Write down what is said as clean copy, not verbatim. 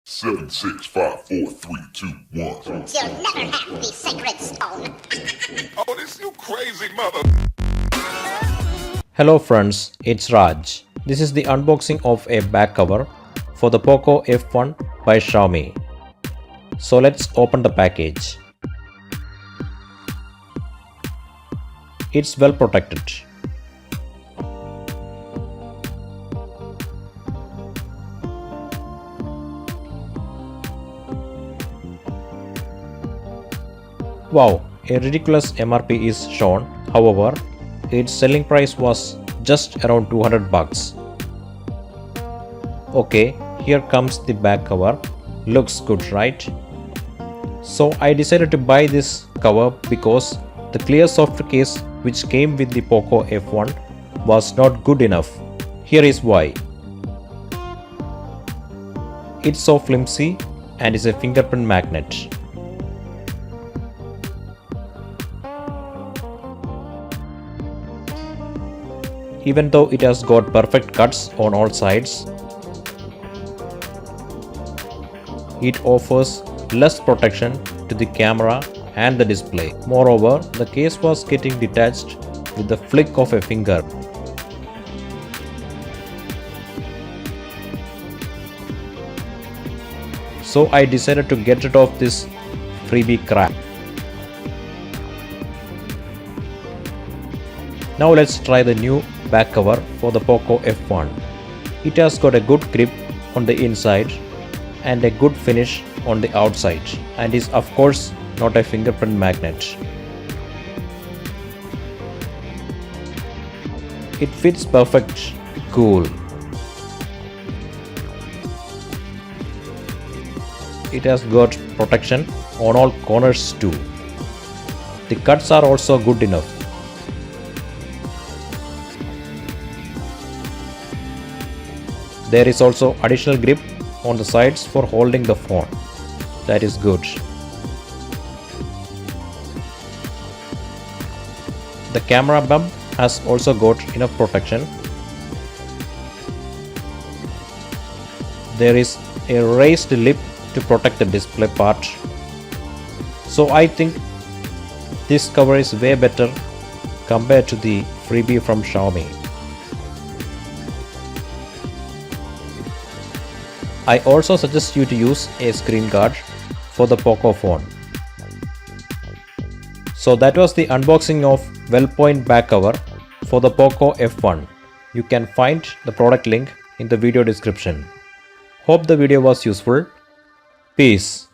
Seven, 6, 5, 4, 3, 2, 1. You'll never have the sacred stone. Oh, this you crazy mother. Hello friends, it's Raj. This is the unboxing of a back cover for the Poco F1 by Xiaomi. So let's open the package. It's well protected. Wow, a ridiculous MRP is shown. However, its selling price was just around 200 bucks. Okay, here comes the back cover. Looks good, right? So I decided to buy this cover because the clear soft case which came with the Poco F1 was not good enough. Here is why. It's so flimsy and is a fingerprint magnet. Even though it has got perfect cuts on all sides, it offers less protection to the camera and the display. Moreover, the case was getting detached with the flick of a finger. So I decided to get rid of this freebie crap. Now let's try the new back cover for the Poco F1. It has got a good grip on the inside and a good finish on the outside, and is of course not a fingerprint magnet. It fits perfect, cool. It has got protection on all corners too. The cuts are also good enough. There is also additional grip on the sides for holding the phone. That is good. The camera bump has also got enough protection. There is a raised lip to protect the display part. So I think this cover is way better compared to the freebie from Xiaomi. I also suggest you to use a screen guard for the Poco phone. So that was the unboxing of Wellpoint back cover for the Poco F1. You can find the product link in the video description. Hope the video was useful. Peace.